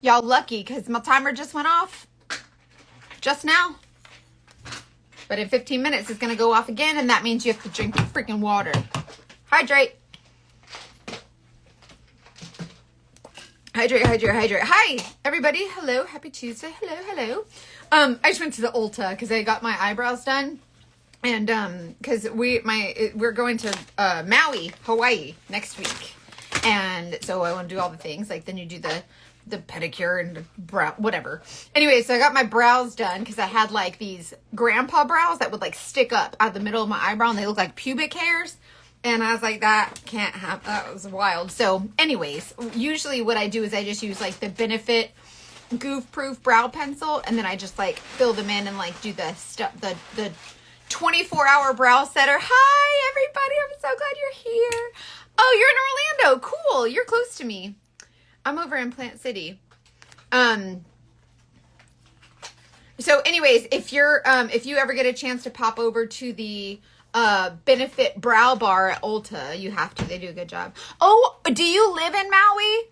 Y'all lucky because my timer just went off just now. But in 15 minutes, it's going to go off again, and that means you have to drink your freaking water. Hydrate. Hydrate, hydrate, hydrate. Hi, everybody. Hello. Happy Tuesday. Hello, hello. I just went to the Ulta because I got my eyebrows done. And because we're going to Maui, Hawaii next week. And so I want to do all the things. Like, then you do the pedicure and the brow, whatever. Anyway, so I got my brows done because I had like these grandpa brows that would like stick up out the middle of my eyebrow and they look like pubic hairs. And I was like, that was wild. So anyways, usually what I do is I just use like the Benefit Goof Proof brow pencil. And then I just like fill them in and like do the 24-hour brow setter. Hi, everybody. I'm so glad you're here. Oh, you're in Orlando. Cool. You're close to me. I'm over in Plant City. So anyways, if you ever get a chance to pop over to the Benefit Brow Bar at Ulta, you have to. They do a good job. Oh, do you live in Maui?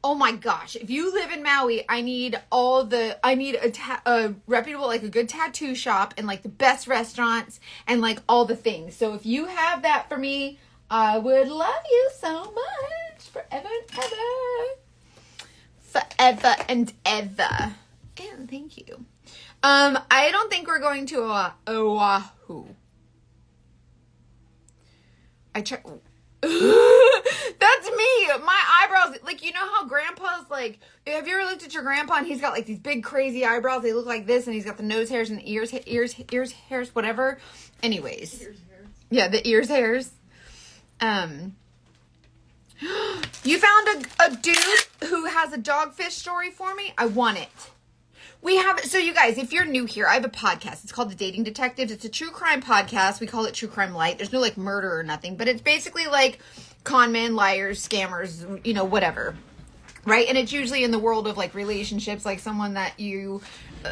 Oh my gosh. If you live in Maui, I need a reputable, like a good tattoo shop and like the best restaurants and like all the things. So if you have that for me, I would love you so much forever and ever. Forever and ever. And thank you. I don't think we're going to Oahu. That's me. My eyebrows, like, you know how grandpa's like, have you ever looked at your grandpa and he's got like these big crazy eyebrows? They look like this and he's got the nose hairs and the ears hairs, whatever. Anyways. Ears hairs. Yeah, the ears hairs. You found a dude who has a dogfish story for me? I want it. So you guys, if you're new here, I have a podcast. It's called The Dating Detectives. It's a true crime podcast. We call it True Crime Light. There's no like murder or nothing, but it's basically like con men, liars, scammers, you know, whatever. Right? And it's usually in the world of like relationships, like someone that you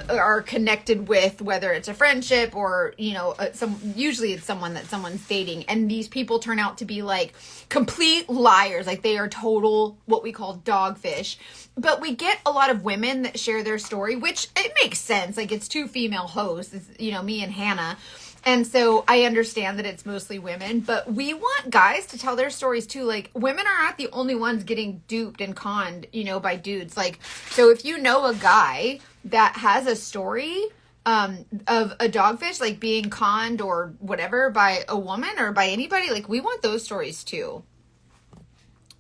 are connected with, whether it's a friendship or, you know, usually it's someone that someone's dating. And these people turn out to be like complete liars. Like they are total, what we call dogfish. But we get a lot of women that share their story, which it makes sense. Like it's two female hosts, it's, you know, me and Hannah. And so I understand that it's mostly women, but we want guys to tell their stories too. Like women are not the only ones getting duped and conned, you know, by dudes. Like, so if you know a guy that has a story of a dogfish, like being conned or whatever by a woman or by anybody, like we want those stories too.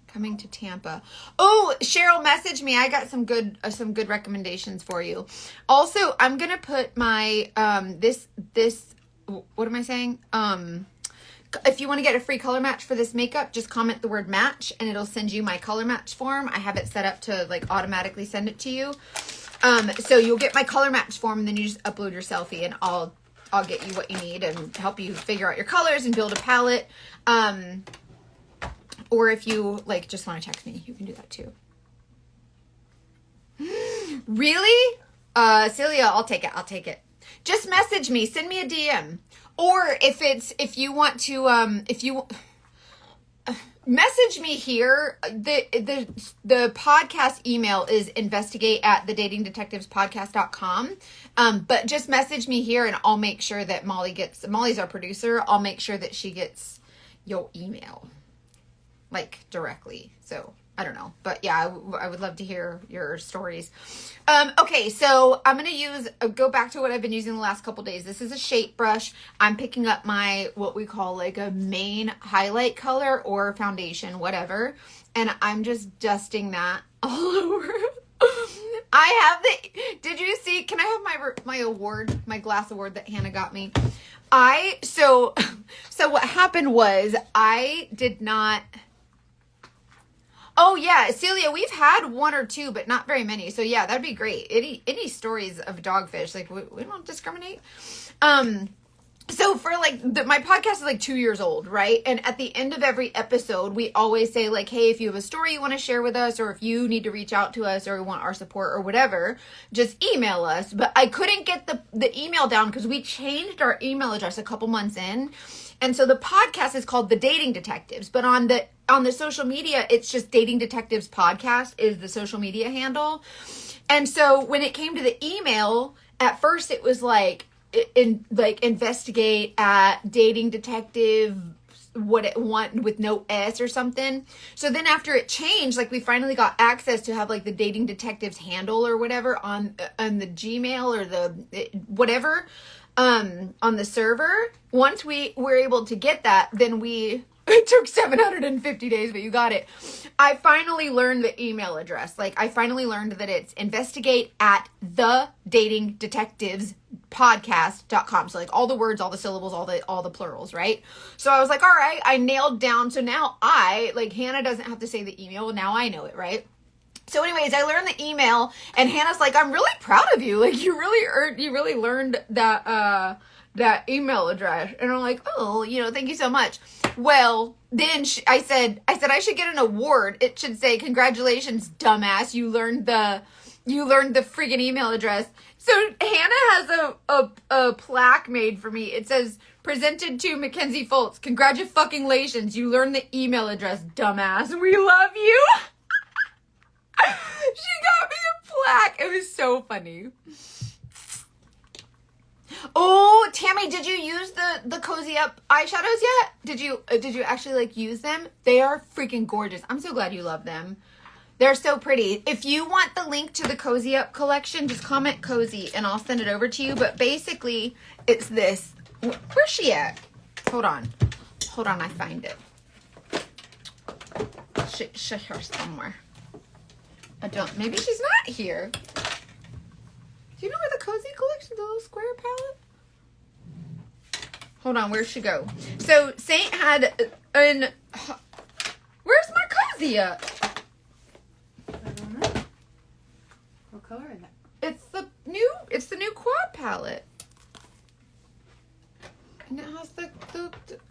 Coming to Tampa. Oh, Cheryl messaged me. I got some good recommendations for you. Also, I'm going to put my, what am I saying? If you want to get a free color match for this makeup, just comment the word match and it'll send you my color match form. I have it set up to like automatically send it to you. So you'll get my color match form and then you just upload your selfie and I'll get you what you need and help you figure out your colors and build a palette. Or if you like just want to text me, you can do that too. Really? Celia, I'll take it. Just message me, send me a DM. Or if you want to, message me here. The podcast email is investigate@thedatingdetectivespodcast.com. But just message me here and I'll make sure that Molly's our producer. I'll make sure that she gets your email like directly. So I don't know, but yeah, I would love to hear your stories. Okay, so I'm going to go back to what I've been using the last couple days. This is a shape brush. I'm picking up my, what we call like a main highlight color or foundation, whatever. And I'm just dusting that all over. Did you see, can I have my award, my glass award that Hannah got me? So what happened was I did not, oh yeah, Celia, we've had one or two, but not very many. So yeah, that'd be great. Any stories of dogfish? Like we don't discriminate. So for like, my podcast is like 2 years old, right? And at the end of every episode, we always say like, hey, if you have a story you want to share with us, or if you need to reach out to us or want our support or whatever, just email us. But I couldn't get the email down because we changed our email address a couple months in. And so the podcast is called The Dating Detectives, but on the social media, it's just Dating Detectives Podcast is the social media handle. And so when it came to the email, at first it was like, investigate at dating detective what it want with no S or something. So then after it changed, like we finally got access to have like the dating detectives handle or whatever on the Gmail or the whatever on the server. Once we were able to get that, then it took 750 days, but you got it. I finally learned the email address. Like, I finally learned that it's investigate at the dating detectives podcast.com. So like all the words, all the syllables, all the plurals, right? So I was like, all right, I nailed down. So now Hannah doesn't have to say the email. Now I know it, right? So anyways, I learned the email, and Hannah's like, I'm really proud of you. Like, you really learned that email address. And I'm like, oh, thank you so much. Well, then I said I should get an award. It should say, congratulations, dumbass. You learned the friggin' email address. So Hannah has a plaque made for me. It says, presented to Mackenzie Foltz. Congratulations. You learned the email address, dumbass. We love you. She got me a plaque. It was so funny. Oh, Tammy, did you use the Cozy Up eyeshadows yet? Did you actually use them? They are freaking gorgeous. I'm so glad you love them. They're so pretty. If you want the link to the Cozy Up collection, just comment Cozy and I'll send it over to you. But basically, it's this. Where's she at? Hold on, I find it. She's here somewhere. Maybe she's not here. Do you know where the Cozy collection, the little square palette? Hold on, where'd she go? So Saint had where's my Cozy at? I don't know. What color is it? It's the new quad palette. And it has the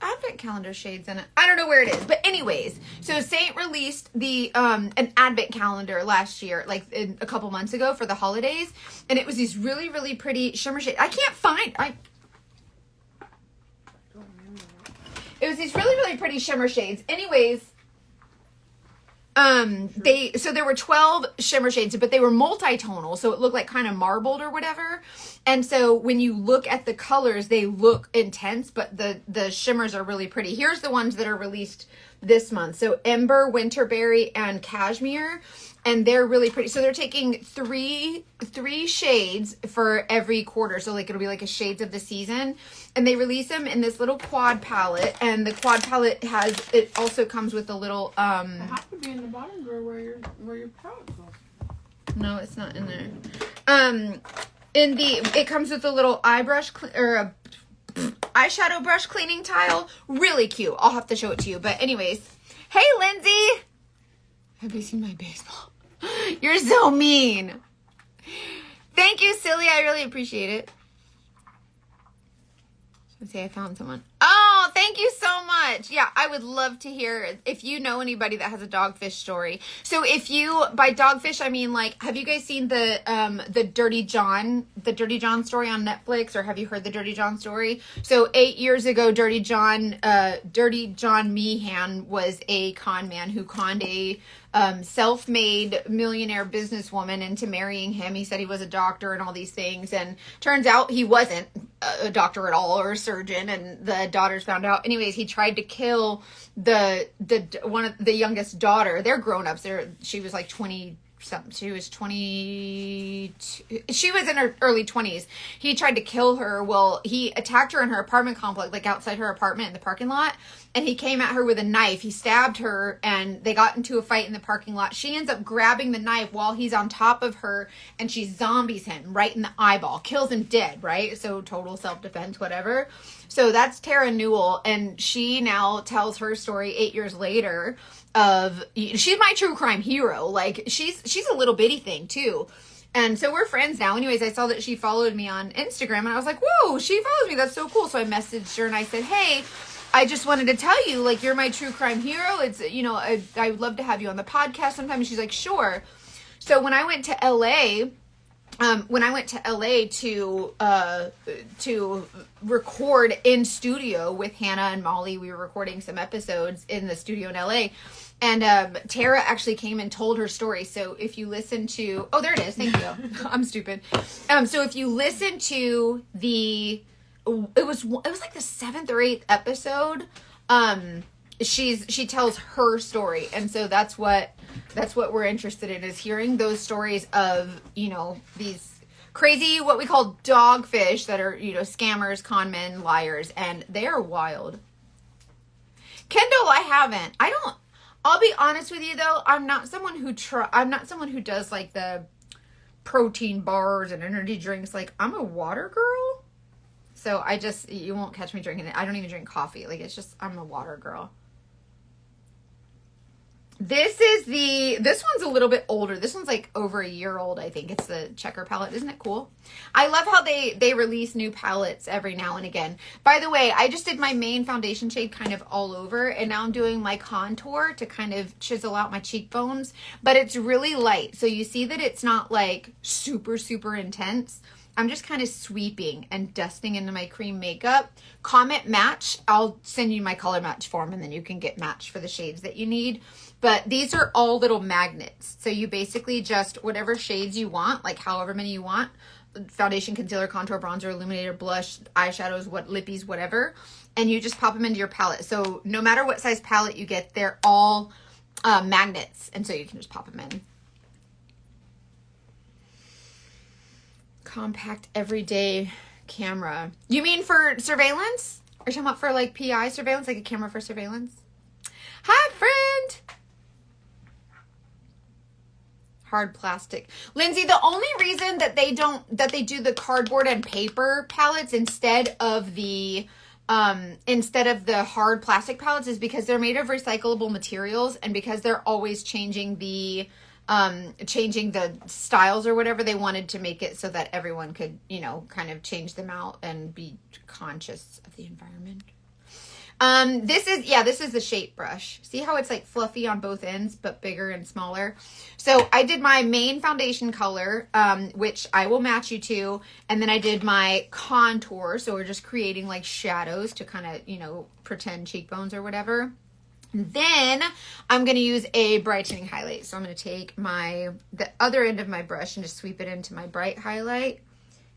advent calendar shades in it. I don't know where it is. But anyways, so Saint released an advent calendar last year, a couple months ago for the holidays. And it was these really, really pretty shimmer shades. I can't find... It was these really, really pretty shimmer shades. Anyways... So there were 12 shimmer shades, but they were multi-tonal, so it looked like kind of marbled or whatever. And so when you look at the colors, they look intense, but the shimmers are really pretty. Here's the ones that are released this month. So Ember, Winterberry, and Cashmere, and they're really pretty. So they're taking three shades for every quarter. So it'll be like a shades of the season. And they release them in this little quad palette, and the quad palette also comes with a little it has to be in the bottom drawer where your palette goes. No, it's not in there. It comes with a little eyeshadow brush cleaning tile. Really cute. I'll have to show it to you. But anyways, hey Lindsay, have you seen my baseball? You're so mean. Thank you, silly. I really appreciate it. Let's see, I found someone. Oh, thank you so much. Yeah, I would love to hear if you know anybody that has a dogfish story. So by dogfish, I mean, have you guys seen the Dirty John story on Netflix, or have you heard the Dirty John story? So 8 years ago, Dirty John Meehan was a con man who conned a self-made millionaire businesswoman into marrying him. He said he was a doctor and all these things, and turns out he wasn't a doctor at all, or a surgeon, and the daughters found out. Anyways, he tried to kill the youngest daughter. They're grown-ups. She was like 20 something. She was 22. She was in her early 20s. He tried to kill her. Well, he attacked her in her apartment complex, outside her apartment in the parking lot. And he came at her with a knife. He stabbed her, and they got into a fight in the parking lot. She ends up grabbing the knife while he's on top of her, and she zombies him right in the eyeball. Kills him dead, right? So total self-defense, whatever. So that's Tara Newell, and she now tells her story 8 years later she's my true crime hero. She's a little bitty thing, too. And so we're friends now. Anyways, I saw that she followed me on Instagram and I was like, whoa, she follows me. That's so cool. So I messaged her and I said, hey, I just wanted to tell you, like, you're my true crime hero. It's, you know, I would love to have you on the podcast sometime. And she's like, sure. So when I went to LA, to record in studio with Hannah and Molly, we were recording some episodes in the studio in LA. And Tara actually came and told her story. So if you listen to, oh, there it is. Thank you. I'm stupid. So if you listen to it was like the 7th or 8th episode. She tells her story, and so that's what we're interested in, is hearing those stories of, you know, these crazy, what we call dogfish that are, you know, scammers, con men, liars, and they are wild. Kendall, I haven't. I'll be honest with you though, I'm not someone who does like the protein bars and energy drinks. Like, I'm a water girl. So you won't catch me drinking it. I don't even drink coffee. Like, it's just, I'm a water girl. This one's a little bit older. This one's like over a year old, I think. It's the checker palette. Isn't it cool? I love how they release new palettes every now and again. By the way, I just did my main foundation shade kind of all over, and now I'm doing my contour to kind of chisel out my cheekbones, but it's really light. So you see that it's not like super, super intense. I'm just kind of sweeping and dusting into my cream makeup. Comment match. I'll send you my color match form, and then you can get matched for the shades that you need. But these are all little magnets. So you basically just, whatever shades you want, like however many you want, foundation, concealer, contour, bronzer, illuminator, blush, eyeshadows, lippies, whatever, and you just pop them into your palette. So no matter what size palette you get, they're all magnets. And so you can just pop them in. Compact everyday camera. You mean for surveillance? Are you talking about for like PI surveillance, like a camera for surveillance? Hi, friend. Hard plastic. Lindsay, the only reason that they do the cardboard and paper palettes instead of the hard plastic palettes is because they're made of recyclable materials, and because they're always changing the styles or whatever. They wanted to make it so that everyone could, you know, kind of change them out and be conscious of the environment. This is the shape brush. See how it's like fluffy on both ends, but bigger and smaller. So I did my main foundation color, which I will match you to. And then I did my contour. So we're just creating like shadows to kind of, you know, pretend cheekbones or whatever. Then I'm going to use a brightening highlight. So I'm going to take the other end of my brush and just sweep it into my bright highlight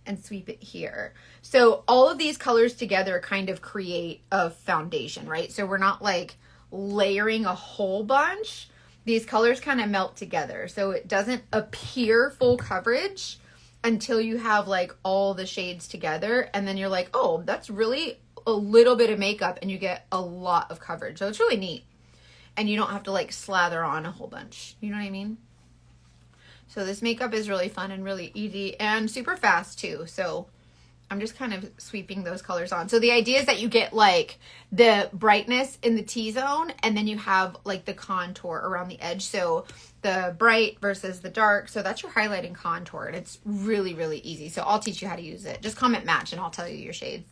and sweep it here. So all of these colors together kind of create a foundation, right? So we're not like layering a whole bunch. These colors kind of melt together. So it doesn't appear full coverage until you have like all the shades together. And then you're like, oh, that's really a little bit of makeup, and you get a lot of coverage. So it's really neat. And you don't have to like slather on a whole bunch. You know what I mean? So this makeup is really fun and really easy and super fast too. So I'm just kind of sweeping those colors on. So the idea is that you get like the brightness in the T-zone, and then you have like the contour around the edge. So the bright versus the dark. So that's your highlight and contour, and it's really, really easy. So I'll teach you how to use it. Just comment match and I'll tell you your shades.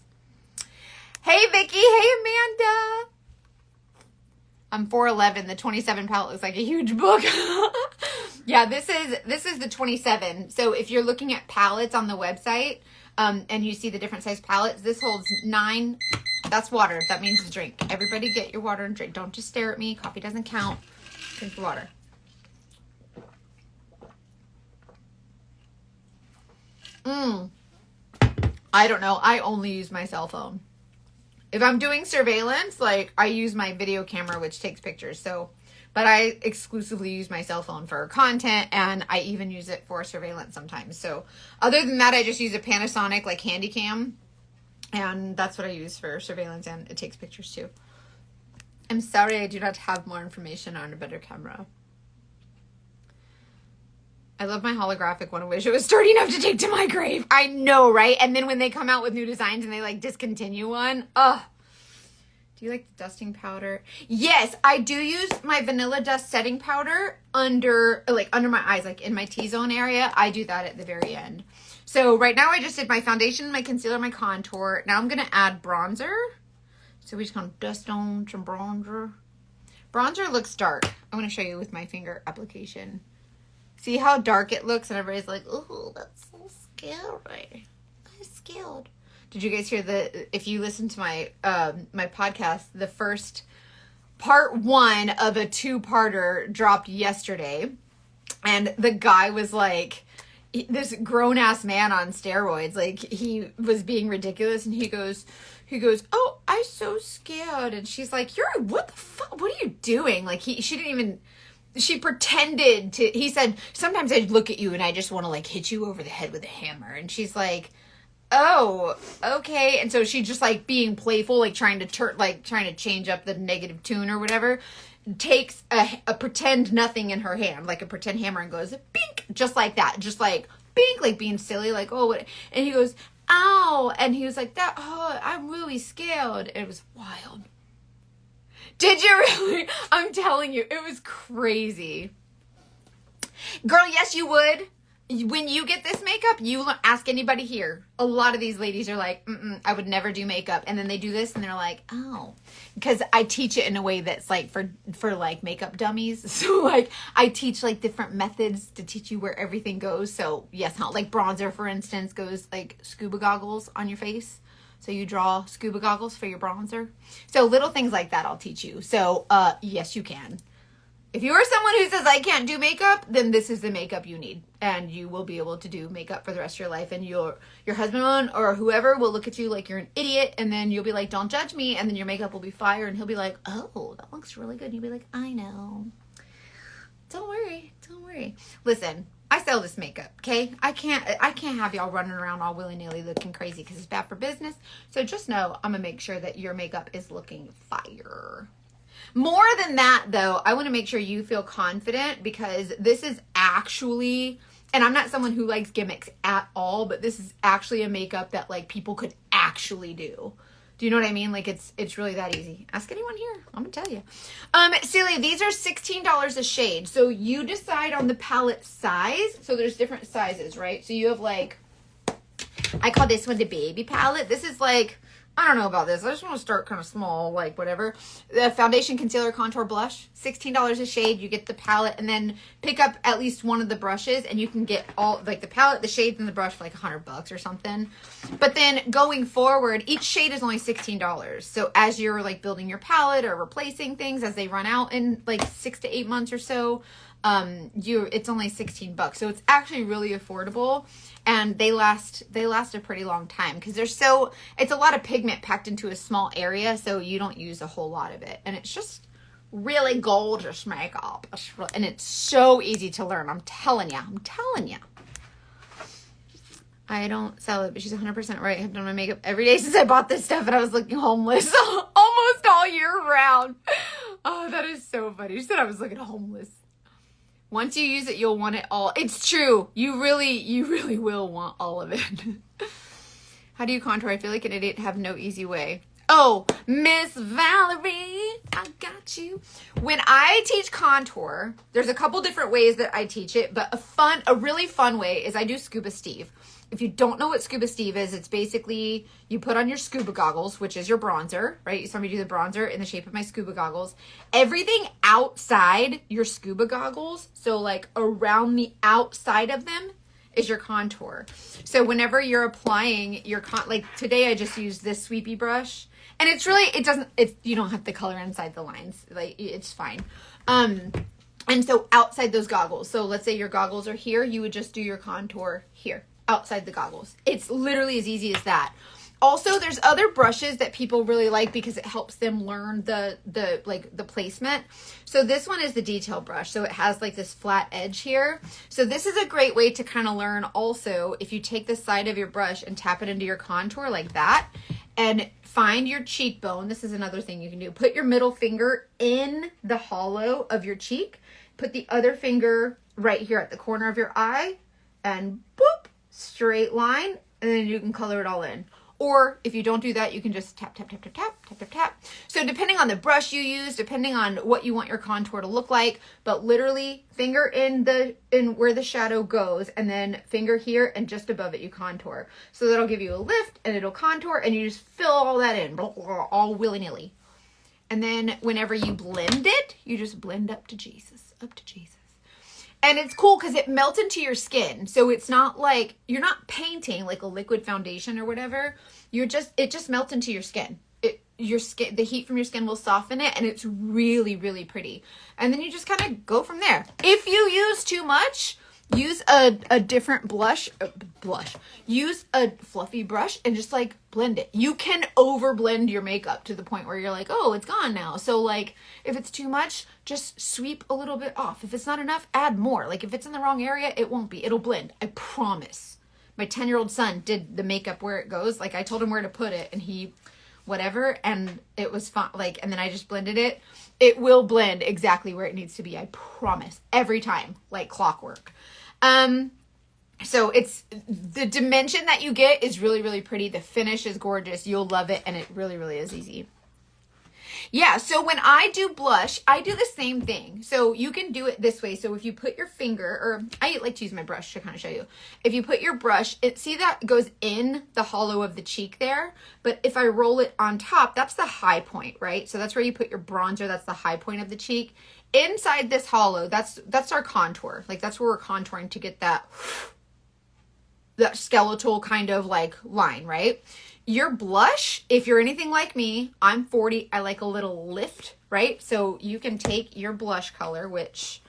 Hey, Vicky. Hey, Amanda. I'm 4'11". The 27 palette looks like a huge book. Yeah, this is the 27. So if you're looking at palettes on the website, and you see the different size palettes, this holds 9. That's water. That means to drink. Everybody get your water and drink. Don't just stare at me. Coffee doesn't count. Drink the water. I don't know. I only use my cell phone. If I'm doing surveillance, like, I use my video camera, which takes pictures. So, but I exclusively use my cell phone for content, and I even use it for surveillance sometimes. So other than that, I just use a Panasonic like handy cam, and that's what I use for surveillance, and it takes pictures too. I'm sorry I do not have more information on a better camera. I love my holographic one. I wish it was sturdy enough to take to my grave. I know, right? And then when they come out with new designs and they like discontinue one, Do you like the dusting powder? Yes, I do use my Vanilla Dust setting powder under my eyes, like in my T-zone area. I do that at the very end. So right now I just did my foundation, my concealer, my contour. Now I'm going to add bronzer. So we're just going to dust on some bronzer. Bronzer looks dark. I'm going to show you with my finger application. See how dark it looks? And everybody's like, oh, that's so scary. I'm scared. Did you guys hear if you listen to my my podcast, the first part 1 of a 2-parter dropped yesterday, and the guy was like, this grown-ass man on steroids, like he was being ridiculous, and he goes, oh, I'm so scared, and she's like, what the fuck, what are you doing? Like she pretended to, he said, sometimes I look at you and I just want to like hit you over the head with a hammer, and she's like, oh, okay. And so she just like being playful, like trying to change up the negative tune or whatever, takes a pretend nothing in her hand, like a pretend hammer, and goes bink, just like that, just like bink, like being silly, like, oh, what? And he goes, ow, and he was like, that, oh, I'm really scared. It was wild. Did you really? I'm telling you, it was crazy. Girl, yes, you would. When you get this makeup, you ask anybody here. A lot of these ladies are like, I would never do makeup. And then they do this and they're like, oh. Because I teach it in a way that's like for like makeup dummies. So like I teach like different methods to teach you where everything goes. So yes, how like bronzer, for instance, goes like scuba goggles on your face. So you draw scuba goggles for your bronzer. So little things like that I'll teach you. So yes, you can. If you are someone who says, I can't do makeup, then this is the makeup you need. And you will be able to do makeup for the rest of your life. And your husband or whoever will look at you like you're an idiot. And then you'll be like, don't judge me. And then your makeup will be fire. And he'll be like, oh, that looks really good. And you'll be like, I know. Don't worry. Listen, I sell this makeup, okay? I can't have y'all running around all willy-nilly looking crazy because it's bad for business. So just know I'm going to make sure that your makeup is looking fire. More than that, though, I want to make sure you feel confident because this is actually, and I'm not someone who likes gimmicks at all, but this is actually a makeup that like people could actually do. Do you know what I mean? Like it's really that easy. Ask anyone here. I'm gonna tell you. Celia, these are $16 a shade. So you decide on the palette size. So there's different sizes, right? So you have like, I call this one the baby palette. This is like, I don't know about this. I just want to start kind of small, like whatever. The foundation, concealer, contour, blush, $16 a shade. You get the palette and then pick up at least one of the brushes and you can get all like the palette, the shades, and the brush for like $100 or something. But then going forward, each shade is only $16. So as you're like building your palette or replacing things as they run out in like 6 to 8 months or so, it's only $16. So it's actually really affordable. And they last a pretty long time because it's a lot of pigment packed into a small area, so you don't use a whole lot of it. And it's just really gorgeous makeup. And it's so easy to learn. I'm telling you. I don't sell it, but she's 100% right. I've done my makeup every day since I bought this stuff, and I was looking homeless almost all year round. Oh, that is so funny. She said I was looking homeless. Once you use it, you'll want it all. It's true. You really will want all of it. How do you contour? I feel like an idiot, have no easy way. Oh, Miss Valerie, I got you. When I teach contour, there's a couple different ways that I teach it, but a really fun way is I do Scuba Steve. If you don't know what Scuba Steve is, it's basically you put on your scuba goggles, which is your bronzer, right? You saw me do the bronzer in the shape of my scuba goggles. Everything outside your scuba goggles, so like around the outside of them, is your contour. So whenever you're applying your like today I just used this sweepy brush, and you don't have to color inside the lines. Like it's fine. And so outside those goggles, so let's say your goggles are here, you would just do your contour here. Outside the goggles. It's literally as easy as that. Also, there's other brushes that people really like because it helps them learn the placement. So this one is the detail brush. So it has like this flat edge here. So this is a great way to kind of learn also if you take the side of your brush and tap it into your contour like that and find your cheekbone. This is another thing you can do. Put your middle finger in the hollow of your cheek. Put the other finger right here at the corner of your eye and boop. Straight line, and then you can color it all in. Or if you don't do that, you can just tap, tap, tap, tap, tap, tap, tap, tap. So depending on the brush you use, depending on what you want your contour to look like, but literally finger in where the shadow goes, and then finger here, and just above it you contour. So that'll give you a lift and it'll contour, and you just fill all that in, blah, blah, all willy-nilly. And then whenever you blend it, you just blend up to Jesus, up to Jesus. And it's cool because it melts into your skin. So it's not like, you're not painting like a liquid foundation or whatever. It just melts into your skin. Your skin, the heat from your skin will soften it, and it's really, really pretty. And then you just kind of go from there. If you use too much, use a different blush. Use a fluffy brush and just like blend it. You can over blend your makeup to the point where you're like, oh, it's gone now. So like if it's too much, just sweep a little bit off. If it's not enough, add more. Like if it's in the wrong area, it won't be. It'll blend. I promise. My 10-year-old son did the makeup where it goes. Like I told him where to put it, and he whatever, and it was fun. Like, and then I just blended it. It will blend exactly where it needs to be. I promise. Every time, like clockwork. So it's the dimension that you get is really, really pretty. The finish is gorgeous. You'll love it. And it really, really is easy. Yeah. So when I do blush, I do the same thing. So you can do it this way. So if you put your finger, or I like to use my brush to kind of show you. If you put your brush, see that goes in the hollow of the cheek there. But if I roll it on top, that's the high point, right? So that's where you put your bronzer. That's the high point of the cheek. Inside this hollow, that's our contour. Like that's where we're contouring to get that skeletal kind of like line, right? Your blush, if you're anything like me, I'm 40, I like a little lift, right? So you can take your blush color, which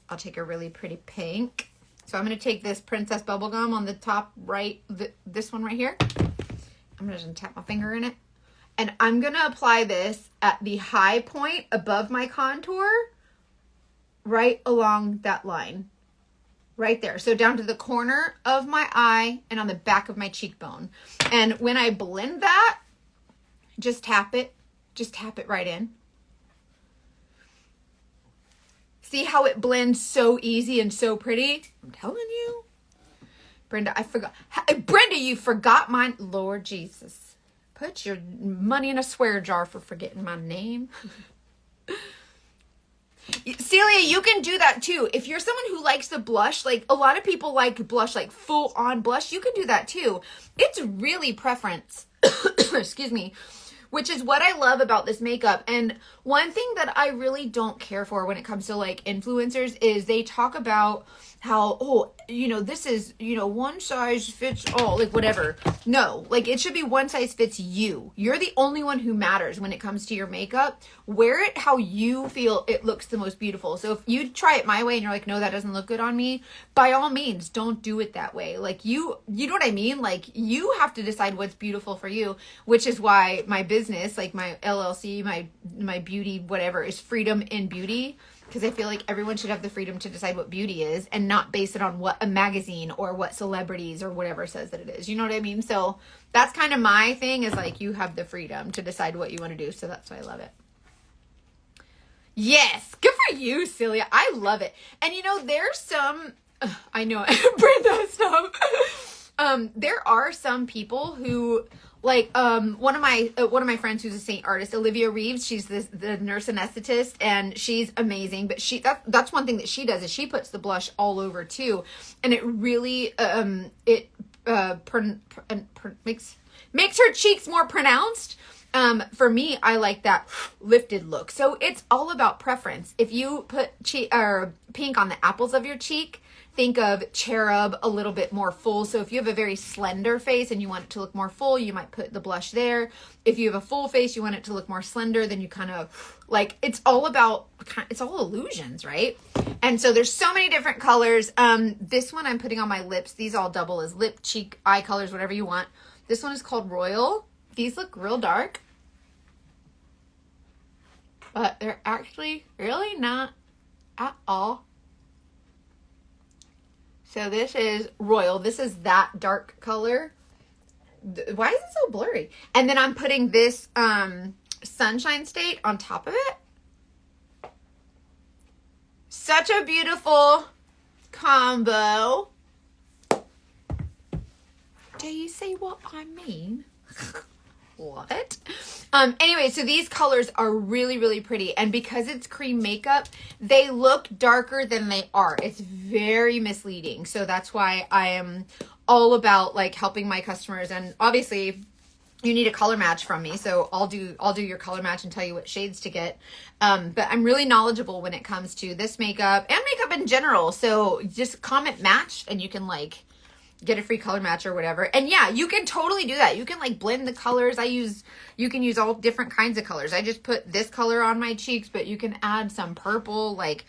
I'll take a really pretty pink. So I'm going to take this Princess Bubblegum on the top right, this one right here. I'm just going to tap my finger in it. And I'm going to apply this at the high point above my contour, right along that line. Right there. So down to the corner of my eye and on the back of my cheekbone. And when I blend that, just tap it. Just tap it right in. See how it blends so easy and so pretty? I'm telling you. Brenda, I forgot. Brenda, you forgot mine. Lord Jesus. Put your money in a swear jar for forgetting my name. Celia, you can do that too. If you're someone who likes the blush, like a lot of people like blush, like full on blush, you can do that too. It's really preference. Excuse me. Which is what I love about this makeup. And one thing that I really don't care for when it comes to like influencers is they talk about how, oh, you know, this is, you know, one size fits all, like whatever. No, like it should be one size fits you. You're the only one who matters when it comes to your makeup. Wear it how you feel it looks the most beautiful. So if you try it my way and you're like, no, that doesn't look good on me, by all means, don't do it that way. Like you know what I mean? Like you have to decide what's beautiful for you, which is why my business, like my LLC, my beauty, whatever, is Freedom in Beauty. Because I feel like everyone should have the freedom to decide what beauty is and not base it on what a magazine or what celebrities or whatever says that it is. You know what I mean? So that's kind of my thing, is like you have the freedom to decide what you want to do. So that's why I love it. Yes. Good for you, Celia. I love it. And you know, there's some, I know, Brenda, stop. There are some people who, like, one of my friends who's a Saint artist, Olivia Reeves, she's the nurse anesthetist, and she's amazing. But that's one thing that she does, is she puts the blush all over too, and it really makes her cheeks more pronounced. For me, I like that lifted look. So it's all about preference. If you put pink on the apples of your cheek, think of cherub, a little bit more full. So if you have a very slender face and you want it to look more full, you might put the blush there. If you have a full face, you want it to look more slender, then you kind of like, it's all illusions, right? And so there's so many different colors. This one I'm putting on my lips. These all double as lip, cheek, eye colors, whatever you want. This one is called Royal. These look real dark, but they're actually really not at all. So this is Royal. This is that dark color. Why is it so blurry? And then I'm putting this Sunshine State on top of it. Such a beautiful combo. Do you see what I mean? What? Anyway, so these colors are really, really pretty. And because it's cream makeup, they look darker than they are. It's very misleading. So that's why I am all about like helping my customers. And obviously you need a color match from me. So I'll do your color match and tell you what shades to get. But I'm really knowledgeable when it comes to this makeup and makeup in general. So just comment match and you can like get a free color match or whatever. And yeah, you can totally do that. You can like blend the colors. You can use all different kinds of colors. I just put this color on my cheeks, but you can add some purple, like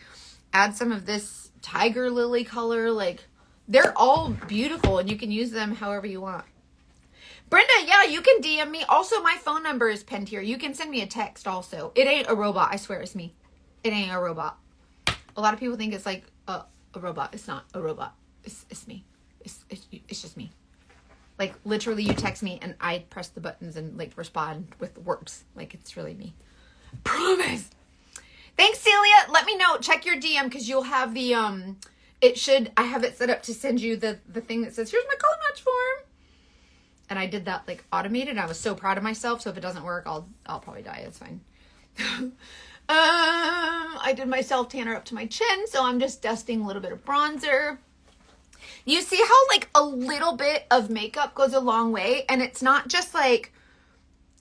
add some of this tiger lily color. Like they're all beautiful and you can use them however you want. Brenda, yeah, you can DM me. Also, my phone number is pinned here. You can send me a text also. It ain't a robot. I swear it's me. It ain't a robot. A lot of people think it's like a robot. It's not a robot. It's me. It's just me. Like literally you text me and I press the buttons and like respond with words. Like it's really me. Promise. Thanks, Celia. Let me know. Check your DM because you'll have the I have it set up to send you the thing that says here's my color match form. And I did that like automated. I was so proud of myself. So if it doesn't work, I'll probably die. It's fine. I did my self tanner up to my chin, so I'm just dusting a little bit of bronzer. You see how like a little bit of makeup goes a long way, and it's not just like,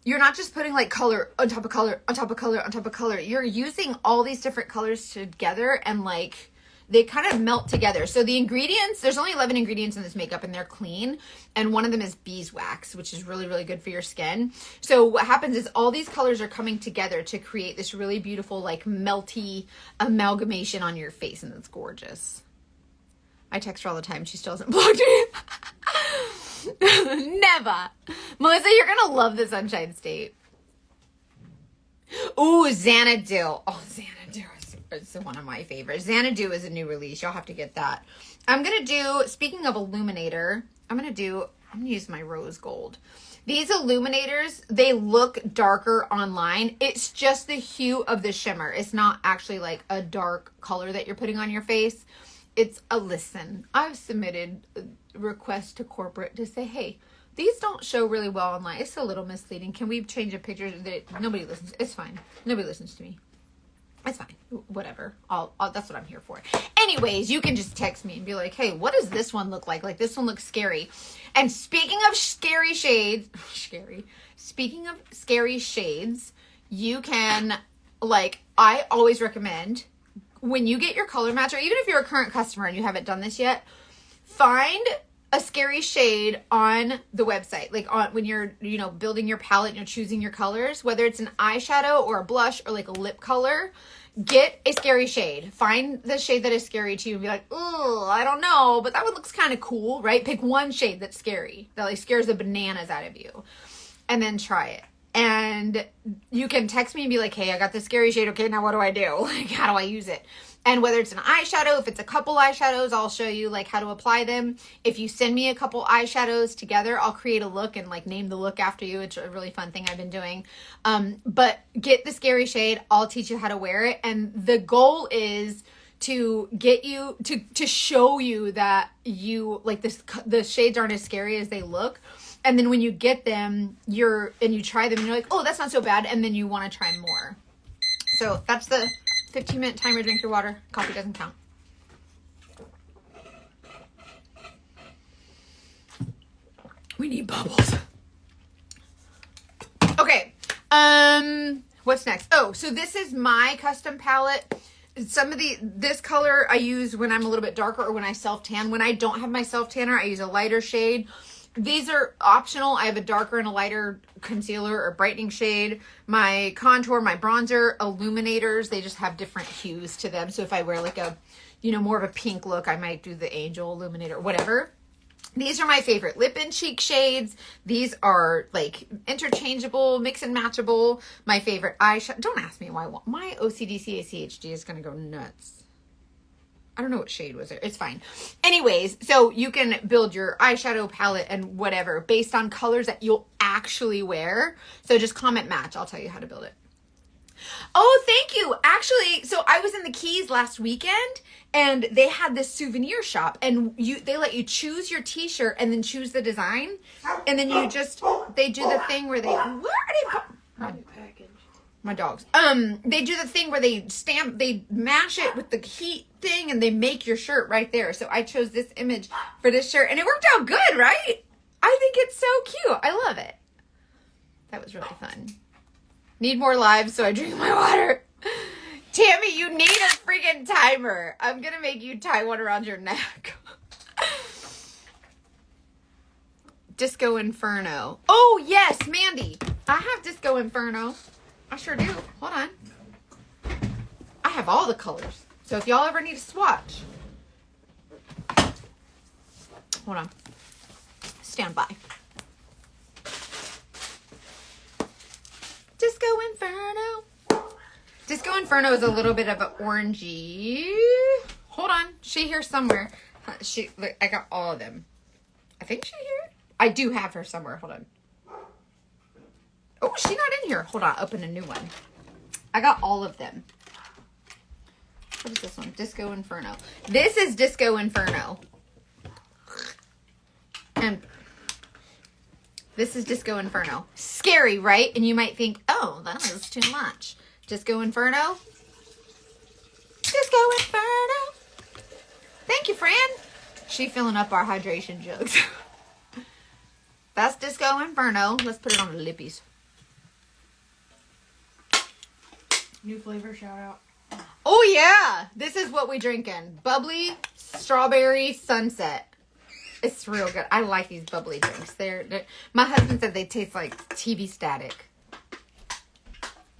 you're not just putting like color on top of color, on top of color, on top of color. You're using all these different colors together and like they kind of melt together. So the ingredients, there's only 11 ingredients in this makeup and they're clean. And one of them is beeswax, which is really, really good for your skin. So what happens is all these colors are coming together to create this really beautiful, like melty amalgamation on your face. And it's gorgeous. I text her all the time. She still hasn't blocked me. Never. Melissa, you're going to love the Sunshine State. Ooh, Xanadu. Oh, Xanadu is one of my favorites. Xanadu is a new release. Y'all have to get that. I'm going to do, speaking of illuminator, I'm going to use my rose gold. These illuminators, they look darker online. It's just the hue of the shimmer. It's not actually like a dark color that you're putting on your face. It's a listen. I've submitted a request to corporate to say, hey, these don't show really well online. It's a little misleading. Can we change a picture? Nobody listens. It's fine. Nobody listens to me. It's fine. Whatever. That's what I'm here for. Anyways, you can just text me and be like, hey, what does this one look like? Like, this one looks scary. And speaking of scary shades, speaking of scary shades, you can, like, I always recommend when you get your color match, or even if you're a current customer and you haven't done this yet, find a scary shade on the website. Like when you're, building your palette and you're choosing your colors, whether it's an eyeshadow or a blush or like a lip color, get a scary shade. Find the shade that is scary to you and be like, oh, I don't know, but that one looks kind of cool, right? Pick one shade that's scary, that like scares the bananas out of you, and then try it. And you can text me and be like, hey, I got this scary shade. Okay, now what do I do? Like, how do I use it? And whether it's an eyeshadow, if it's a couple eyeshadows, I'll show you like how to apply them. If you send me a couple eyeshadows together, I'll create a look and like name the look after you. It's a really fun thing I've been doing. But get the scary shade. I'll teach you how to wear it. And the goal is to get you to show you that you like this, the shades aren't as scary as they look. And then when you get them, you try them and you're like, oh, that's not so bad. And then you want to try more. So that's the 15-minute timer. Drink your water. Coffee doesn't count. We need bubbles. Okay. What's next? Oh, so this is my custom palette. This color I use when I'm a little bit darker or when I self-tan. When I don't have my self-tanner, I use a lighter shade. These are optional. I have a darker and a lighter concealer or brightening shade. My contour, my bronzer, illuminators, they just have different hues to them. So if I wear like a, more of a pink look, I might do the angel illuminator, whatever. These are my favorite lip and cheek shades. These are like interchangeable, mix and matchable. My favorite eyeshadow. Don't ask me why. My OCD-CACHD is going to go nuts. I don't know what shade was there. It's fine. Anyways, so you can build your eyeshadow palette and whatever based on colors that you'll actually wear. So just comment match. I'll tell you how to build it. Oh, thank you. Actually, so I was in the Keys last weekend and they had this souvenir shop and they let you choose your t-shirt and then choose the design. And then they do the thing where my dogs. They do the thing where they mash it with the heat thing and they make your shirt right there. So I chose this image for this shirt and it worked out good, right? I think it's so cute. I love it. That was really fun. Need more lives, so I drink my water. Tammy, you need a freaking timer. I'm gonna make you tie one around your neck. Disco Inferno. Oh, yes, Mandy. I have Disco Inferno. I sure do. Hold on. I have all the colors. So if y'all ever need a swatch. Hold on. Stand by. Disco Inferno. Disco Inferno is a little bit of an orangey. Hold on. She here somewhere. Look, I got all of them. I think she here. I do have her somewhere. Hold on. Oh, she's not in here. Hold on. Open a new one. I got all of them. What is this one? Disco Inferno. This is Disco Inferno. And this is Disco Inferno. Scary, right? And you might think, oh, that is too much. Disco Inferno. Disco Inferno. Thank you, Fran. She filling up our hydration jugs. That's Disco Inferno. Let's put it on the lippies. New flavor shout out. Oh, yeah. This is what we drinking. Bubbly strawberry sunset. It's real good. I like these bubbly drinks. They're my husband said they taste like TV static.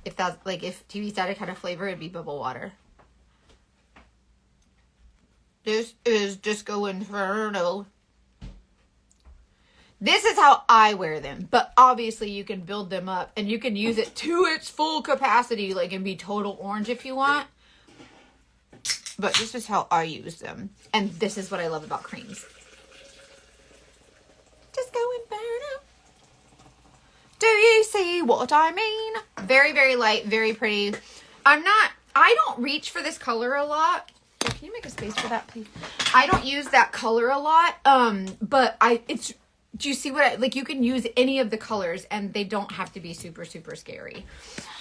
If TV static had a flavor, it'd be bubble water. This is Disco Inferno. This is how I wear them, but obviously you can build them up and you can use it to its full capacity, like and be total orange if you want. But this is how I use them. And this is what I love about creams. Disco Inferno. Do you see what I mean? Very, very light, very pretty. I don't reach for this color a lot. Can you make a space for that, please? I don't use that color a lot. But do you see what you can use any of the colors and they don't have to be super, super scary.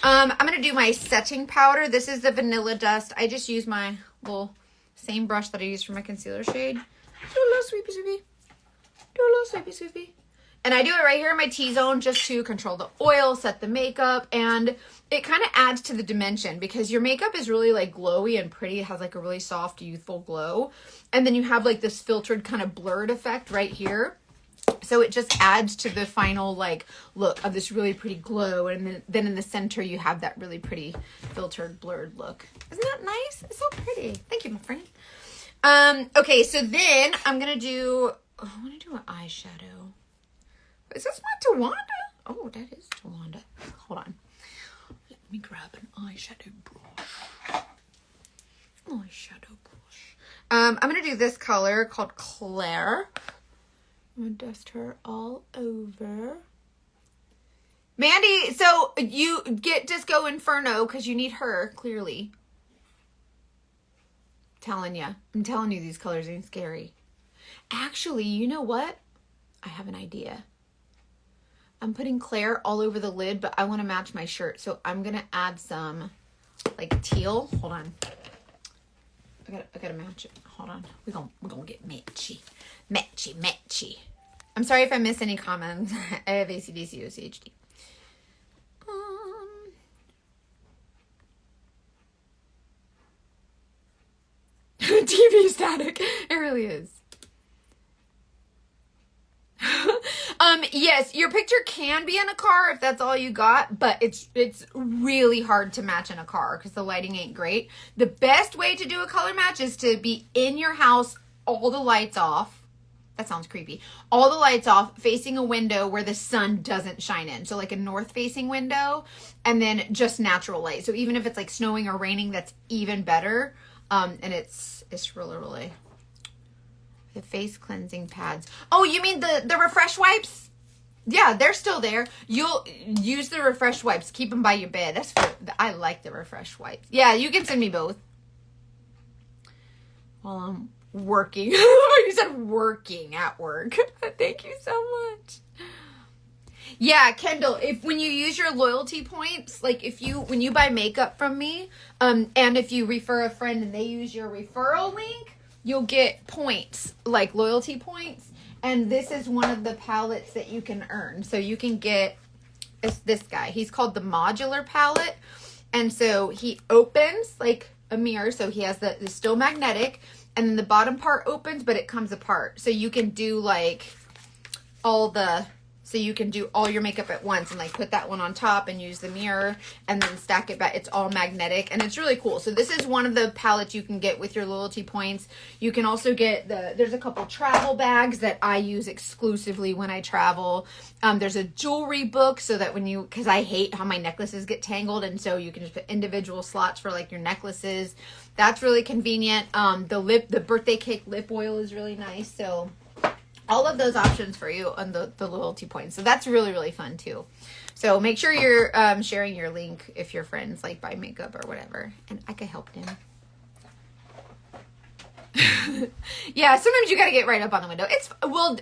I'm going to do my setting powder. This is the Vanilla Dust. I just use my little same brush that I use for my concealer shade. Do a little sweepy sweepy. Do a little sweepy sweepy. And I do it right here in my T-zone just to control the oil, set the makeup, and it kind of adds to the dimension because your makeup is really like glowy and pretty. It has like a really soft, youthful glow. And then you have like this filtered kind of blurred effect right here. So it just adds to the final like look of this really pretty glow. And then in the center, you have that really pretty filtered blurred look. Isn't that nice? It's so pretty. Thank you, my friend. Okay, so then I'm going to do, I want to do an eyeshadow. Is this my Tawanda? Oh, that is Tawanda. Hold on. Let me grab an eyeshadow brush. I'm going to do this color called Claire. I'm going to dust her all over. Mandy, so you get Disco Inferno because you need her, clearly. I'm telling you these colors ain't scary. Actually, you know what? I have an idea. I'm putting Claire all over the lid, but I want to match my shirt. So I'm going to add some like teal. Hold on. I gotta match it. Hold on. We're gonna get matchy. Matchy. I'm sorry if I miss any comments. I have ACDC OCHD. TV static. It really is. Yes, your picture can be in a car if that's all you got, but it's really hard to match in a car because the lighting ain't great. The best way to do a color match is to be in your house, all the lights off. That sounds creepy. All the lights off, facing a window where the sun doesn't shine in. So like a north-facing window, and then just natural light. So even if it's like snowing or raining, that's even better. And it's really the face cleansing pads. Oh, you mean the refresh wipes? Yeah, they're still there. You'll use the refresh wipes. Keep them by your bed. I like the refresh wipes. Yeah, you can send me both. While I'm working. You said working at work. Thank you so much. Yeah, Kendall, when you use your loyalty points, like when you buy makeup from me, and if you refer a friend and they use your referral link, you'll get points, like loyalty points. And this is one of the palettes that you can earn. So you can get this guy. He's called the modular palette. And so he opens like a mirror. So he has the still magnetic. And then the bottom part opens, but it comes apart. So you can do like so you can do all your makeup at once and like put that one on top and use the mirror and then stack it back. It's all magnetic and it's really cool. So this is one of the palettes you can get with your loyalty points. You can also get there's a couple travel bags that I use exclusively when I travel. There's a jewelry book so that because I hate how my necklaces get tangled, and so you can just put individual slots for like your necklaces. That's really convenient. The birthday cake lip oil is really nice. So all of those options for you on the loyalty points. So that's really, really fun too. So make sure you're sharing your link if your friends like buy makeup or whatever. And I could help them. Yeah, sometimes you got to get right up on the window.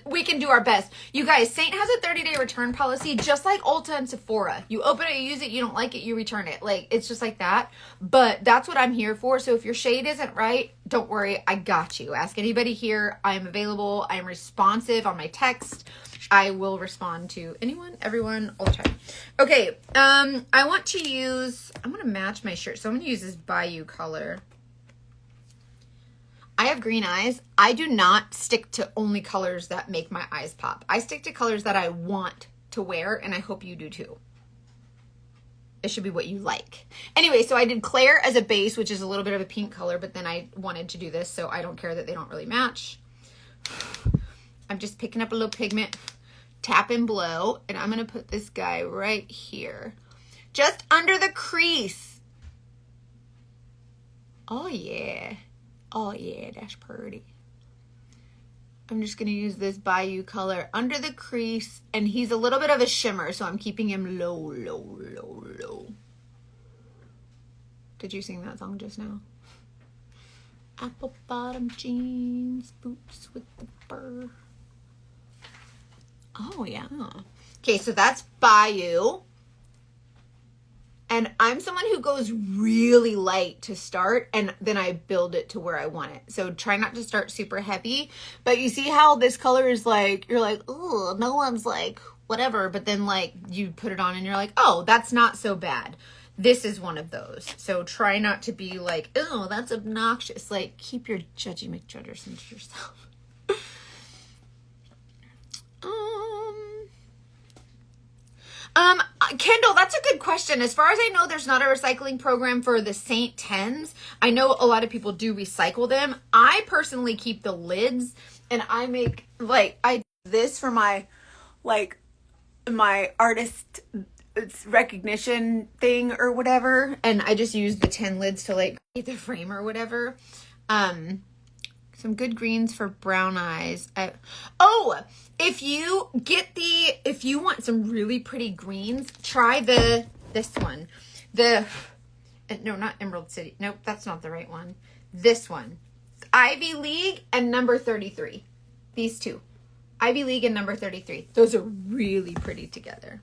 We can do our best. You guys, Saint has a 30-day return policy, just like Ulta and Sephora. You open it, you use it, you don't like it, you return it. Like, it's just like that. But that's what I'm here for. So if your shade isn't right, don't worry. I got you. Ask anybody here. I am available. I am responsive on my text. I will respond to anyone, everyone, all the time. Okay. I'm going to match my shirt. So I'm going to use this Bayou color. I have green eyes. I do not stick to only colors that make my eyes pop. I stick to colors that I want to wear, and I hope you do too. It should be what you like. Anyway, so I did Claire as a base, which is a little bit of a pink color, but then I wanted to do this, so I don't care that they don't really match. I'm just picking up a little pigment, tap and blow, and I'm going to put this guy right here. Just under the crease. Oh, yeah. Oh, yeah, that's pretty. I'm just going to use this Bayou color under the crease. And he's a little bit of a shimmer, so I'm keeping him low, low, low, low. Did you sing that song just now? Apple bottom jeans, boots with the fur. Oh, yeah. Okay, so that's Bayou. And I'm someone who goes really light to start, and then I build it to where I want it. So try not to start super heavy. But you see how this color is like, you're like, oh, no one's like, whatever. But then like you put it on and you're like, oh, that's not so bad. This is one of those. So try not to be like, oh, that's obnoxious. Like, keep your judgy McJudgers into yourself. Kendall, that's a good question. As far as I know, there's not a recycling program for the Saint 10s. I know a lot of people do recycle them. I personally keep the lids, and I make, like, I do this for my artist recognition thing or whatever, and I just use the 10 lids to, like, create the frame or whatever. Some good greens for brown eyes. If you want some really pretty greens, try this one. No, not Emerald City. Nope, that's not the right one. This one. Ivy League and number 33. These two. Ivy League and number 33. Those are really pretty together.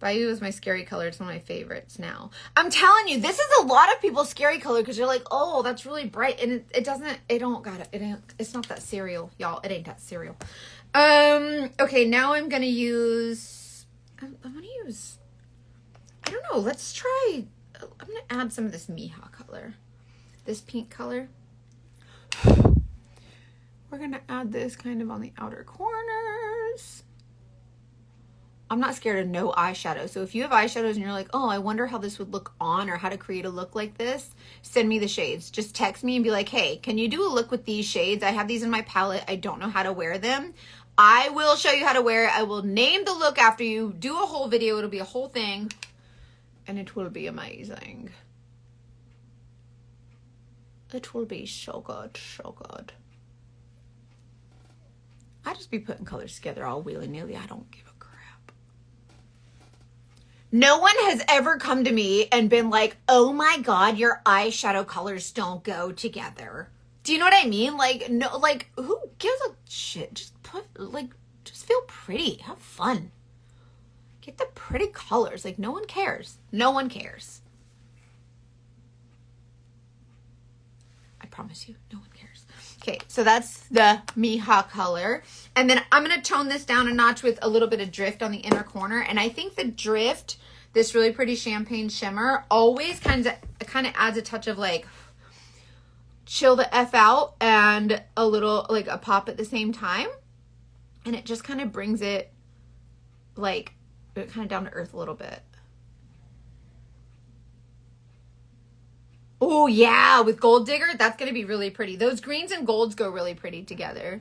Bayou is my scary color. It's one of my favorites now. I'm telling you, this is a lot of people's scary color because you're like, oh, that's really bright. And it's not that cereal, y'all. It ain't that cereal. Okay, now I'm going to use, I don't know. Let's try, I'm going to add some of this Miha color. This pink color. We're going to add this kind of on the outer corners. I'm not scared of no eyeshadow. So if you have eyeshadows and you're like, oh, I wonder how this would look on or how to create a look like this, send me the shades. Just text me and be like, hey, can you do a look with these shades? I have these in my palette. I don't know how to wear them. I will show you how to wear it. I will name the look after you. Do a whole video. It'll be a whole thing. And it will be amazing. It will be so good, so good. I just be putting colors together all willy-nilly. I don't give a crap. No one has ever come to me and been like, oh my God, your eyeshadow colors don't go together. Do you know what I mean? Like, no, like, who gives a shit? Just just feel pretty. Have fun. Get the pretty colors. Like, no one cares. No one cares. I promise you, no one cares. Okay, so that's the Mija color. And then I'm going to tone this down a notch with a little bit of drift on the inner corner. And I think the drift, this really pretty champagne shimmer, always kind of adds a touch of like chill the F out and a little like a pop at the same time. And it just kind of brings it like kind of down to earth a little bit. Oh yeah, with Gold Digger, that's going to be really pretty. Those greens and golds go really pretty together.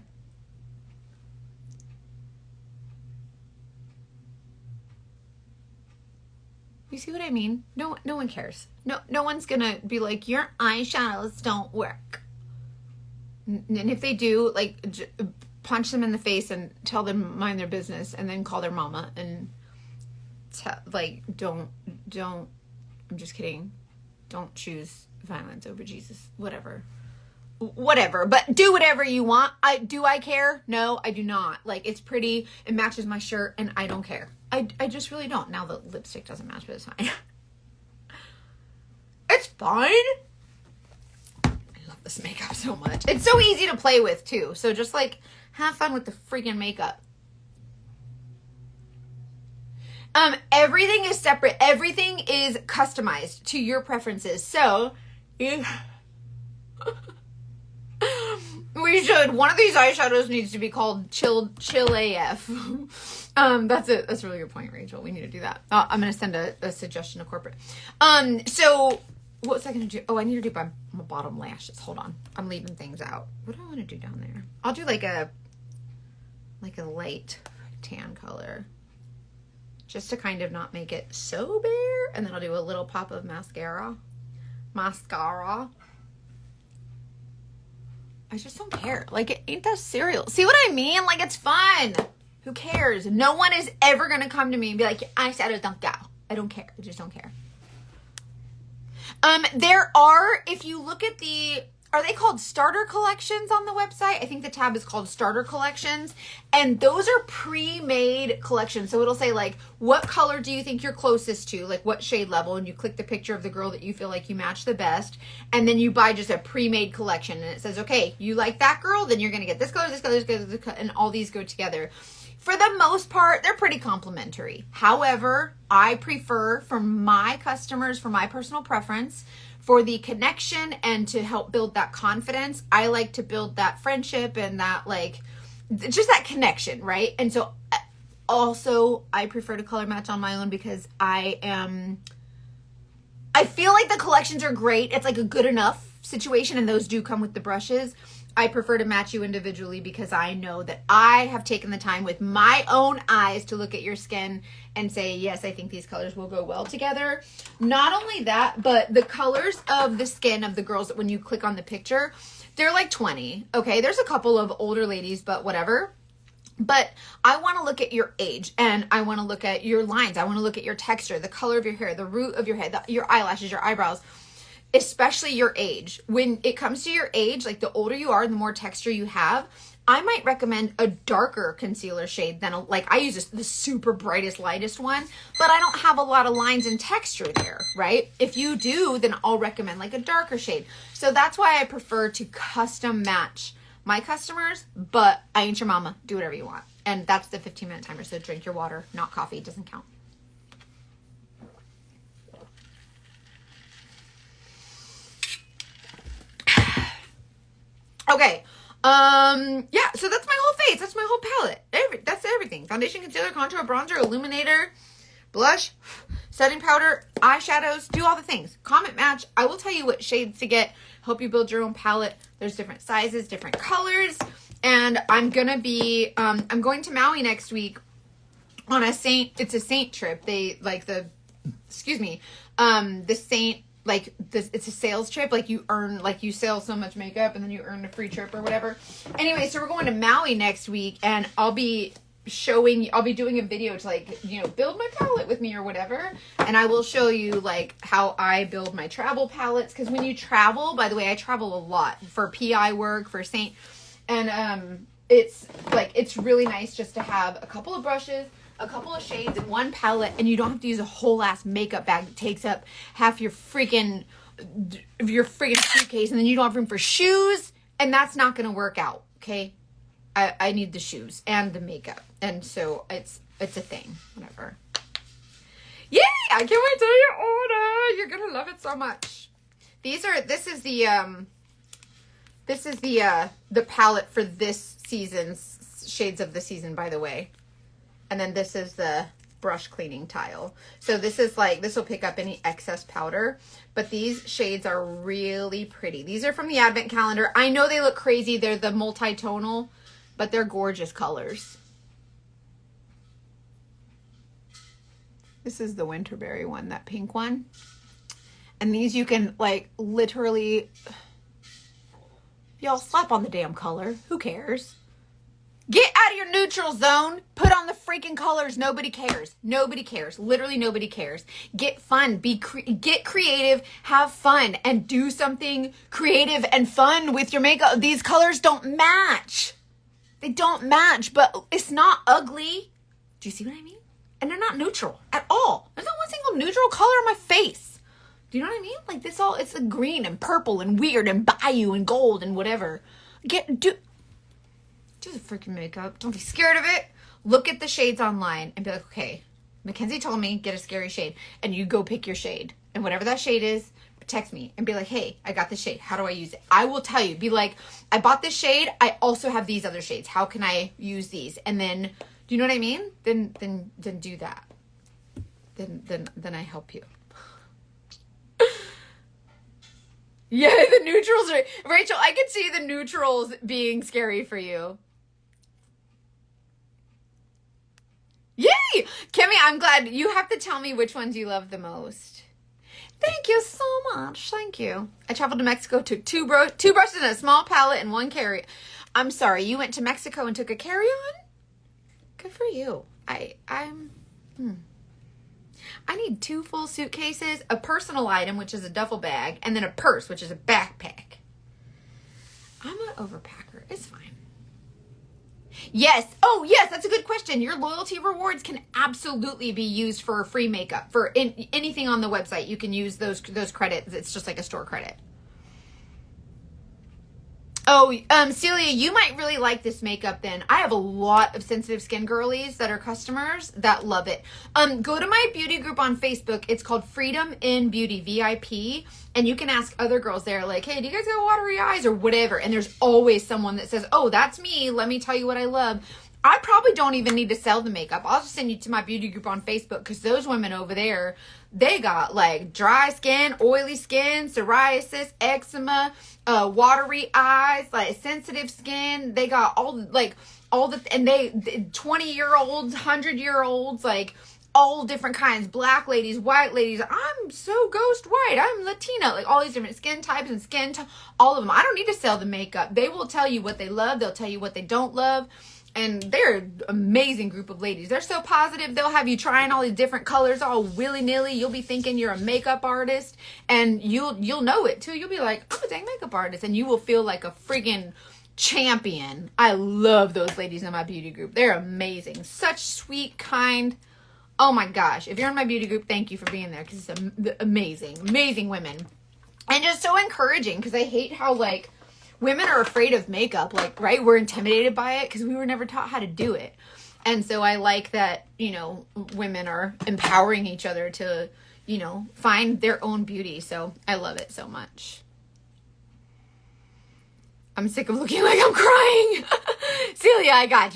You see what I mean? No one cares. No one's going to be like, your eyeshadows don't work. And if they do, like, punch them in the face and tell them mind their business, and then call their mama and don't, I'm just kidding. Don't choose violence over Jesus. Whatever, but do whatever you want. Do I care? No, I do not. Like, it's pretty, it matches my shirt, and I don't care. I just really don't. Now the lipstick doesn't match, but it's fine. It's fine. I love this makeup so much. It's so easy to play with too. So just like have fun with the freaking makeup. Everything is separate. Everything is customized to your preferences. So we should. One of these eyeshadows needs to be called Chill AF. That's it. That's a really good point, Rachel. We need to do that. I'm going to send a suggestion to corporate. So what was I going to do? Oh, I need to do my bottom lashes. Hold on. I'm leaving things out. What do I want to do down there? I'll do like a light tan color, just to kind of not make it so bare. And then I'll do a little pop of mascara. I just don't care. Like, it ain't that cereal. See what I mean? Like, it's fun. Who cares? No one is ever going to come to me and be like, your eyeshadows don't go. I don't care. I just don't care. There are, if you look at are they called starter collections on the website? I think the tab is called starter collections. And those are pre-made collections. So it'll say like, what color do you think you're closest to? Like what shade level? And you click the picture of the girl that you feel like you match the best. And then you buy just a pre-made collection. And it says, okay, you like that girl? Then you're going to get this color, this color, this color, this color, and all these go together. For the most part, they're pretty complimentary. However, I prefer for my customers, for my personal preference, for the connection and to help build that confidence, I like to build that friendship and that like, just that connection, right? And so also I prefer to color match on my own because I feel like the collections are great. It's like a good enough situation, and those do come with the brushes. I prefer to match you individually because I know that I have taken the time with my own eyes to look at your skin and say, yes, I think these colors will go well together. Not only that, but the colors of the skin of the girls that when you click on the picture, they're like 20. Okay, there's a couple of older ladies, but whatever. But I want to look at your age, and I want to look at your lines. I want to look at your texture, the color of your hair, the root of your head, your eyelashes, your eyebrows. Especially your age. When it comes to your age, like the older you are, the more texture you have, I might recommend a darker concealer shade than I use the super brightest, lightest one, but I don't have a lot of lines and texture there, right? If you do, then I'll recommend like a darker shade. So that's why I prefer to custom match my customers, but I ain't your mama. Do whatever you want. And that's the 15-minute timer. So drink your water, not coffee. It doesn't count. Okay, yeah, so that's my whole face. That's my whole palette. That's everything. Foundation, concealer, contour, bronzer, illuminator, blush, setting powder, eyeshadows, do all the things. Comment match. I will tell you what shades to get. Help you build your own palette. There's different sizes, different colors. And I'm going to Maui next week on it's a Saint trip. They like the Saint, like this, it's a sales trip. Like you sell so much makeup and then you earn a free trip or whatever. Anyway, so we're going to Maui next week, and I'll be I'll be doing a video to like, build my palette with me or whatever. And I will show you like how I build my travel palettes. Cause when you travel, by the way, I travel a lot for PI work, for Saint. And, it's really nice just to have a couple of brushes, a couple of shades in one palette, and you don't have to use a whole ass makeup bag that takes up half your freaking suitcase. And then you don't have room for shoes. And that's not going to work out. Okay. I need the shoes and the makeup. And so it's a thing, whatever. Yay! I can't wait till you order. You're going to love it so much. This is the palette for this season's shades of the season, by the way. And then this is the brush cleaning tile. So this will pick up any excess powder, but these shades are really pretty. These are from the advent calendar. I know they look crazy. They're the multi-tonal, but they're gorgeous colors. This is the Winterberry one, that pink one. And these you can like literally, y'all slap on the damn color. Who cares? Get out of your neutral zone. Put on the freaking colors. Nobody cares. Nobody cares. Literally nobody cares. Get fun. Get creative. Have fun. And do something creative and fun with your makeup. These colors don't match. They don't match, but it's not ugly. Do you see what I mean? And they're not neutral at all. There's not one single neutral color on my face. Do you know what I mean? Like it's a green and purple and weird and bayou and gold and whatever. Do the freaking makeup. Don't be scared of it. Look at the shades online and be like, okay, Mackenzie told me get a scary shade, and you go pick your shade, and whatever that shade is, text me and be like, hey, I got this shade. How do I use it? I will tell you. Be like, I bought this shade. I also have these other shades. How can I use these? And then, do you know what I mean? Then do that. Then I help you. Yeah, the neutrals are, Rachel, I could see the neutrals being scary for you. Yay! Kimmy, I'm glad. You have to tell me which ones you love the most. Thank you so much. Thank you. I traveled to Mexico, took two brushes and a small palette and one carry. I'm sorry, you went to Mexico and took a carry-on? Good for you. I need 2 full suitcases, a personal item, which is a duffel bag, and then a purse, which is a backpack. I'm an overpacker. It's fine. Yes. Oh, yes. That's a good question. Your loyalty rewards can absolutely be used for free makeup. For anything on the website, you can use those credits. It's just like a store credit. Oh, Celia, you might really like this makeup then. I have a lot of sensitive skin girlies that are customers that love it. Go to my beauty group on Facebook. It's called Freedom in Beauty, VIP. And you can ask other girls there, like, hey, do you guys have watery eyes or whatever? And there's always someone that says, oh, that's me. Let me tell you what I love. I probably don't even need to sell the makeup. I'll just send you to my beauty group on Facebook, because those women over there, they got like dry skin, oily skin, psoriasis, eczema, watery eyes, like sensitive skin. They got and they 20-year-olds, 100-year-olds, like all different kinds, black ladies, white ladies. I'm so ghost white. I'm Latina, like all these different skin types and all of them. I don't need to sell the makeup. They will tell you what they love. They'll tell you what they don't love. And they're an amazing group of ladies. They're so positive. They'll have you trying all these different colors all willy-nilly. You'll be thinking you're a makeup artist, and you'll know it too. You'll be like, I'm a dang makeup artist, and you will feel like a friggin' champion. I love those ladies in my beauty group. They're amazing. Such sweet, kind. Oh my gosh. If you're in my beauty group, thank you for being there, because it's amazing women. And just so encouraging, because I hate how like women are afraid of makeup, like, right? We're intimidated by it because we were never taught how to do it. And so I like that, women are empowering each other to, find their own beauty. So I love it so much. I'm sick of looking like I'm crying. Celia, I got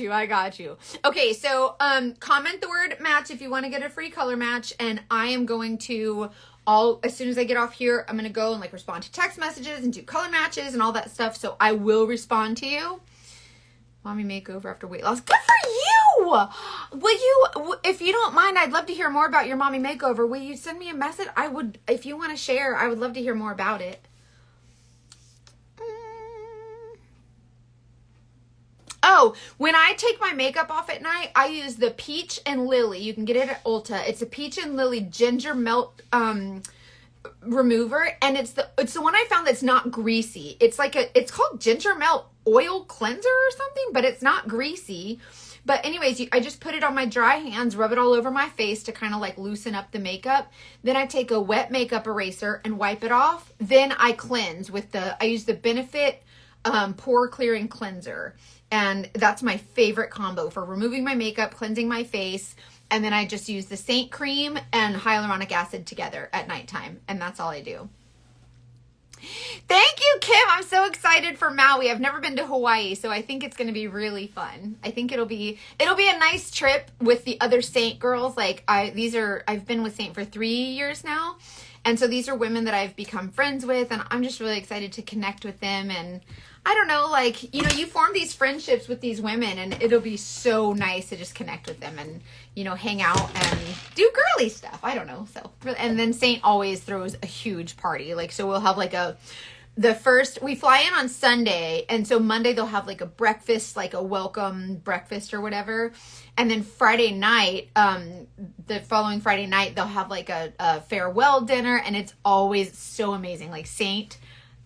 you. Okay, so comment the word match if you want to get a free color match. And I am going to as soon as I get off here, I'm going to go and like respond to text messages and do color matches and all that stuff. So I will respond to you. Mommy makeover after weight loss. Good for you. If you don't mind, I'd love to hear more about your mommy makeover. Will you send me a message? I would, if you want to share, I would love to hear more about it. Oh, when I take my makeup off at night, I use the Peach and Lily. You can get it at Ulta. It's a Peach and Lily ginger melt remover, and it's the one I found that's not greasy. It's called ginger melt oil cleanser or something, but it's not greasy. But anyways, I just put it on my dry hands, rub it all over my face to kind of like loosen up the makeup. Then I take a wet makeup eraser and wipe it off. Then I cleanse I use the Benefit pore clearing cleanser. And that's my favorite combo for removing my makeup, cleansing my face. And then I just use the Saint cream and hyaluronic acid together at nighttime. And that's all I do. Thank you, Kim. I'm so excited for Maui. I've never been to Hawaii, so I think it's going to be really fun. I think it'll be a nice trip with the other Saint girls. Like I've been with Saint for 3 years now. And so these are women that I've become friends with, and I'm just really excited to connect with them. And I don't know, like, you form these friendships with these women, and it'll be so nice to just connect with them and, hang out and do girly stuff. I don't know. So, and then Saint always throws a huge party. Like, so we'll have like we fly in on Sunday, and so Monday they'll have like a breakfast, like a welcome breakfast or whatever. And then Friday night, the following Friday night, they'll have like a farewell dinner, and it's always so amazing. Like Saint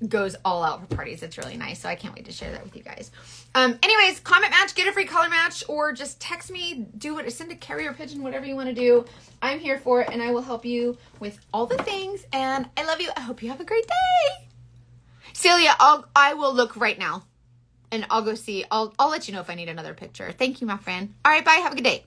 goes all out for parties. It's really nice. So I can't wait to share that with you guys. Anyways, comment match, get a free color match, or just text me, send a carrier pigeon, whatever you want to do. I'm here for it, and I will help you with all the things. And I love you. I hope you have a great day. Celia, I will look right now, and I'll go see. I'll let you know if I need another picture. Thank you, my friend. All right, bye. Have a good day.